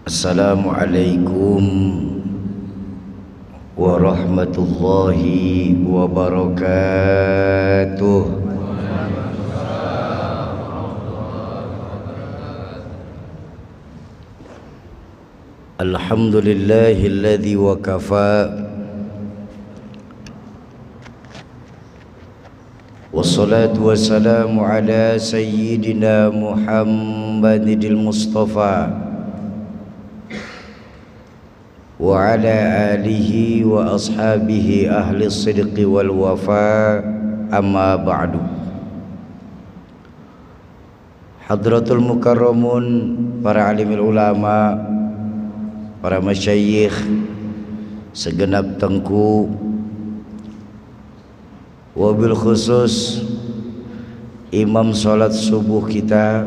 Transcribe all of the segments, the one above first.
Assalamualaikum warahmatullahi wabarakatuh. Alhamdulillahilladzi wa kafa wassalatu wassalamu ala sayyidina Muhammadil Mustafa wa ala alihi wa ashabihi ahli sidqi wal wafa, amma ba'du. Hadratul mukarramun, para alimul ulama, para masyayikh, segenap tengku, wabil khusus imam salat subuh kita,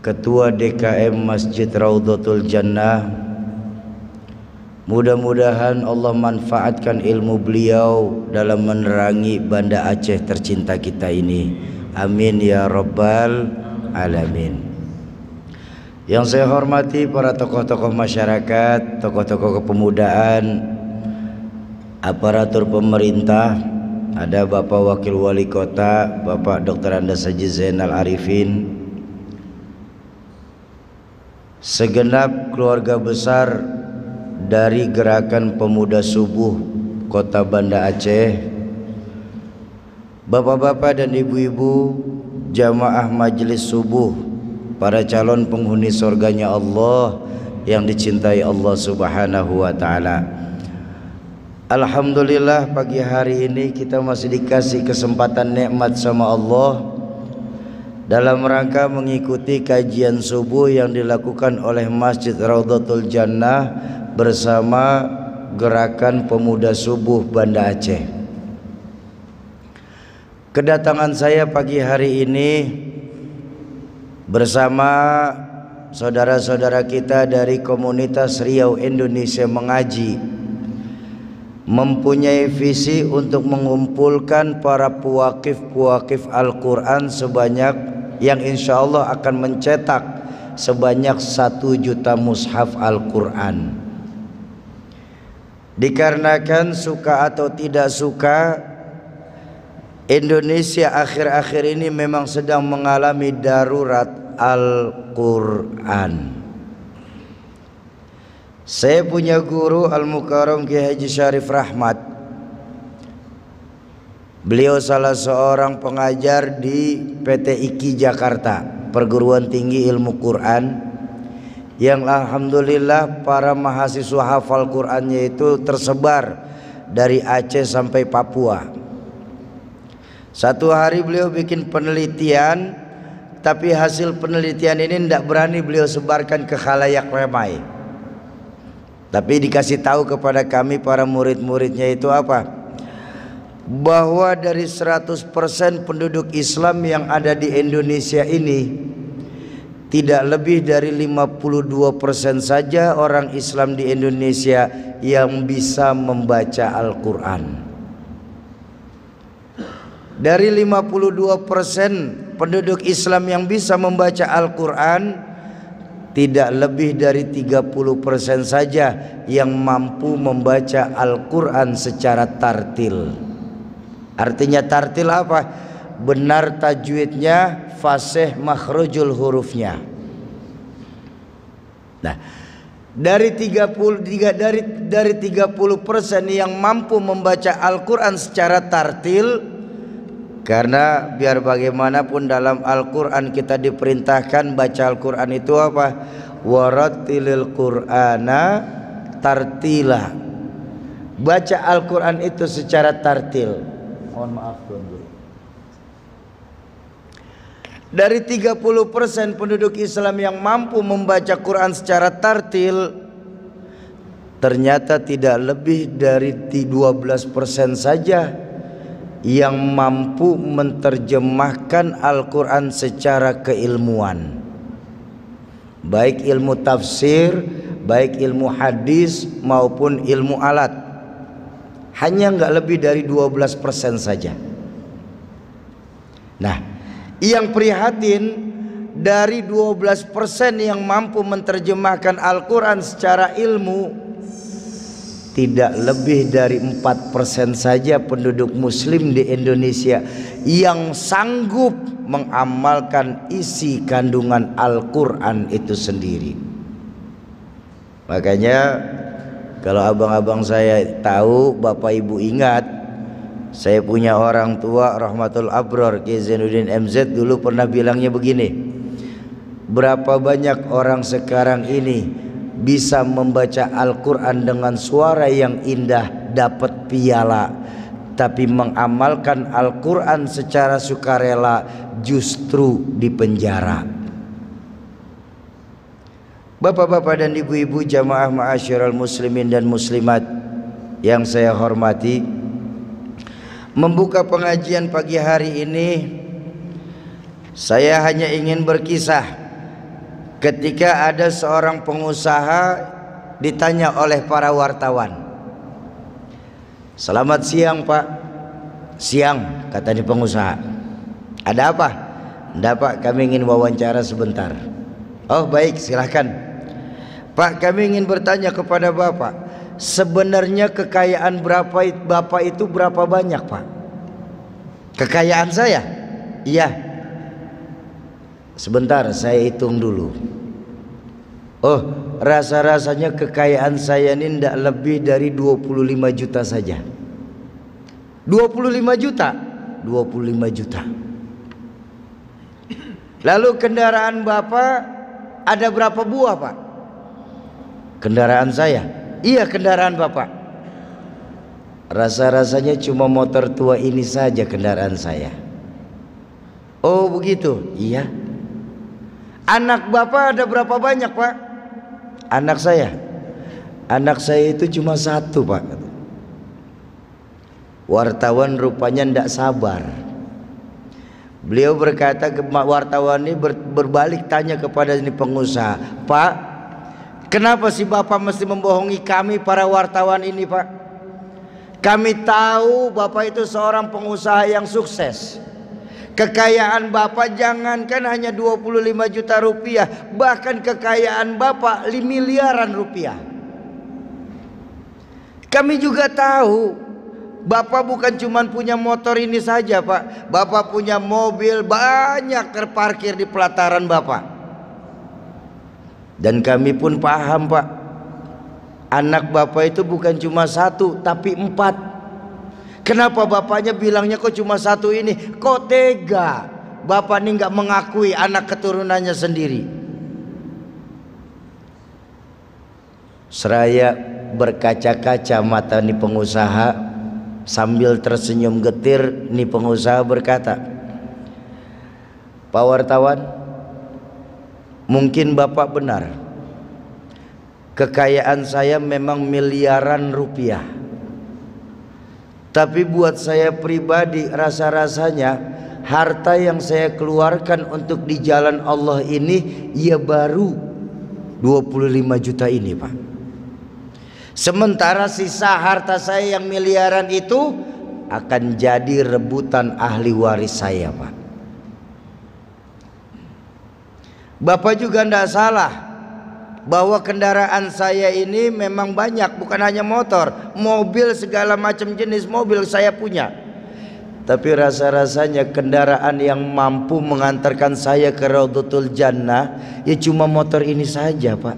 Ketua DKM Masjid Raudhatul Jannah. Mudah-mudahan Allah manfaatkan ilmu beliau dalam menerangi Banda Aceh tercinta kita ini. Amin ya rabbal alamin. Yang saya hormati para tokoh-tokoh masyarakat, tokoh-tokoh kepemudaan, aparatur pemerintah, ada Bapak Wakil Wali Kota, Bapak Dr. Andes Haji Zainal Arifin, segenap keluarga besar dari Gerakan Pemuda Subuh Kota Banda Aceh, bapak-bapak dan ibu-ibu jamaah majelis subuh, para calon penghuni surganya Allah yang dicintai Allah Subhanahu wa ta'ala. Alhamdulillah, pagi hari ini kita masih dikasih kesempatan nikmat sama Allah dalam rangka mengikuti kajian subuh yang dilakukan oleh Masjid Raudhatul Jannah bersama Gerakan Pemuda Subuh Banda Aceh. Kedatangan saya pagi hari ini bersama saudara-saudara kita dari komunitas Riau Indonesia Mengaji, mempunyai visi untuk mengumpulkan para puwakif Al-Quran sebanyak yang insya Allah akan mencetak sebanyak 1 juta mushaf Al-Quran. Dikarenakan suka atau tidak suka, Indonesia akhir-akhir ini memang sedang mengalami darurat Al-Quran. Saya punya guru Al-Mukarram Kiai Haji Syarif Rahmat. Beliau salah seorang pengajar di PT IKI Jakarta, Perguruan Tinggi Ilmu Quran, yang alhamdulillah para mahasiswa hafal Qurannya itu tersebar dari Aceh sampai Papua. Satu hari beliau bikin penelitian, tapi hasil penelitian ini tidak berani beliau sebarkan ke khalayak ramai. Tapi dikasih tahu kepada kami para murid-muridnya itu apa? Bahwa dari 100% penduduk Islam yang ada di Indonesia ini, tidak lebih dari 52% saja orang Islam di Indonesia yang bisa membaca Al-Quran. Dari 52% penduduk Islam yang bisa membaca Al-Quran, tidak lebih dari 30% saja yang mampu membaca Al-Quran secara tartil. Artinya tartil apa? Benar tajwidnya, fasih makhrujul hurufnya. Nah, dari 30% yang mampu membaca Al-Quran secara tartil, karena biar bagaimanapun dalam Al-Quran kita diperintahkan baca Al-Quran itu apa? Warattilil Qur'ana tartila. Baca Al-Quran itu secara tartil. Mohon maaf Tuan Guru. Dari 30% penduduk Islam yang mampu membaca Quran secara tartil, ternyata tidak lebih dari 12% saja yang mampu menerjemahkan Al-Quran secara keilmuan, baik ilmu tafsir, baik ilmu hadis maupun ilmu alat. Hanya nggak lebih dari 12% saja. Nah, yang prihatin, dari 12% yang mampu menerjemahkan Al-Quran secara ilmu, tidak lebih dari 4% saja penduduk muslim di Indonesia yang sanggup mengamalkan isi kandungan Al-Quran itu sendiri. Makanya kalau abang-abang saya tahu, bapak ibu ingat, saya punya orang tua Rahmatul Abror Kiai Zainuddin MZ dulu pernah bilangnya begini, berapa banyak orang sekarang ini bisa membaca Al-Quran dengan suara yang indah, dapat piala, tapi mengamalkan Al-Quran secara sukarela justru di penjara. Bapak-bapak dan ibu-ibu jamaah ma'asyiral muslimin dan muslimat yang saya hormati, membuka pengajian pagi hari ini saya hanya ingin berkisah ketika ada seorang pengusaha ditanya oleh para wartawan, "Selamat siang Pak." "Siang," kata di pengusaha. "Ada apa?" "Enggak Pak, kami ingin wawancara sebentar." "Oh baik, silahkan." "Pak, kami ingin bertanya kepada Bapak, sebenarnya kekayaan Bapak itu berapa banyak Pak?" "Kekayaan saya?" "Iya." "Sebentar, saya hitung dulu." "Oh, rasa-rasanya kekayaan saya ini tidak lebih dari 25 juta saja." 25 juta? 25 juta. "Lalu kendaraan Bapak ada berapa buah Pak?" "Kendaraan saya?" "Iya, kendaraan Bapak." "Rasa-rasanya cuma motor tua ini saja kendaraan saya." "Oh begitu?" "Iya." "Anak Bapak ada berapa banyak Pak?" "Anak saya itu cuma satu Pak." Wartawan rupanya tidak sabar. Beliau berkata ke wartawan ini, berbalik tanya kepada ini pengusaha, "Pak, kenapa sih Bapak mesti membohongi kami para wartawan ini Pak? Kami tahu Bapak itu seorang pengusaha yang sukses. Kekayaan Bapak jangankan hanya 25 juta rupiah, bahkan kekayaan Bapak miliaran rupiah. Kami juga tahu Bapak bukan cuma punya motor ini saja Pak, Bapak punya mobil banyak terparkir di pelataran Bapak. Dan kami pun paham Pak, anak Bapak itu bukan cuma satu tapi 4. Kenapa Bapaknya bilangnya kok cuma satu ini? Kok tega Bapak ini nggak mengakui anak keturunannya sendiri?" Seraya berkaca-kaca mata nih pengusaha, sambil tersenyum getir nih pengusaha berkata, "Pak wartawan, mungkin Bapak benar. Kekayaan saya memang miliaran rupiah. Tapi buat saya pribadi, rasa-rasanya harta yang saya keluarkan untuk di jalan Allah ini ya baru 25 juta ini Pak. Sementara sisa harta saya yang miliaran itu akan jadi rebutan ahli waris saya Pak." Bapak juga tidak salah bahwa kendaraan saya ini memang banyak, bukan hanya motor, mobil segala macam jenis mobil saya punya. Tapi rasa-rasanya kendaraan yang mampu mengantarkan saya ke Raudhatul Jannah ya cuma motor ini saja Pak.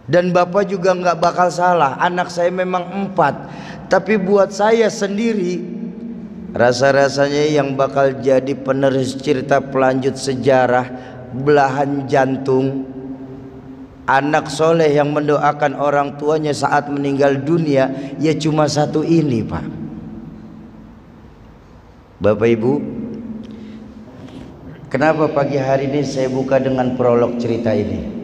Dan Bapak juga nggak bakal salah, anak saya memang 4, tapi buat saya sendiri rasa-rasanya yang bakal jadi penerus cerita pelanjut sejarah, belahan jantung, anak soleh yang mendoakan orang tuanya saat meninggal dunia ya cuma satu ini Pak. Bapak Ibu, kenapa pagi hari ini saya buka dengan prolog cerita ini?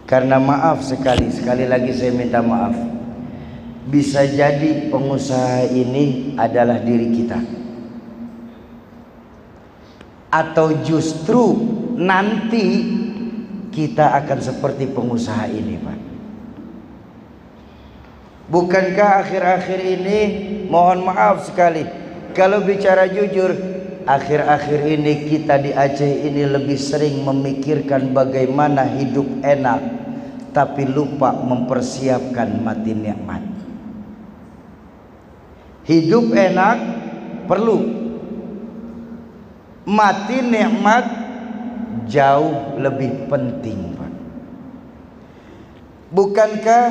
Karena maaf sekali lagi saya minta maaf, bisa jadi pengusaha ini adalah diri kita, atau justru nanti kita akan seperti pengusaha ini Pak. Bukankah akhir-akhir ini, mohon maaf sekali, kalau bicara jujur, akhir-akhir ini kita di Aceh ini lebih sering memikirkan bagaimana hidup enak, tapi lupa mempersiapkan mati nikmat. Hidup enak perlu, mati nikmat jauh lebih penting, Pak. Bukankah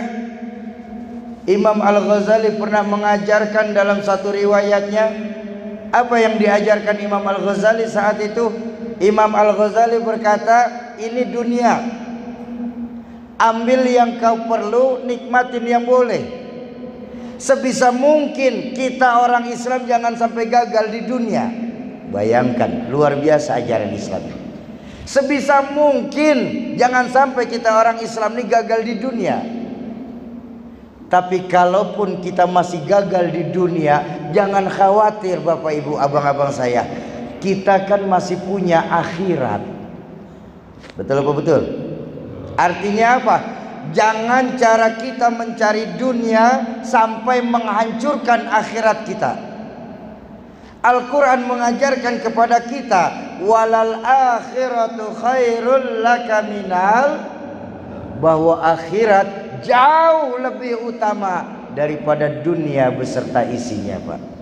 Imam Al-Ghazali pernah mengajarkan dalam satu riwayatnya, apa yang diajarkan Imam Al-Ghazali saat itu? Imam Al-Ghazali berkata, ini dunia, ambil yang kau perlu, nikmatin yang boleh. Sebisa mungkin kita orang Islam jangan sampai gagal di dunia. Bayangkan, luar biasa ajaran Islam. Sebisa mungkin jangan sampai kita orang Islam ini gagal di dunia. Tapi kalaupun kita masih gagal di dunia, jangan khawatir Bapak Ibu, abang-abang saya. Kita kan masih punya akhirat. Betul apa betul? Artinya apa? Jangan cara kita mencari dunia sampai menghancurkan akhirat kita. Al-Quran mengajarkan kepada kita, walal akhiratu khairul laka minal, bahwa akhirat jauh lebih utama daripada dunia beserta isinya, Pak.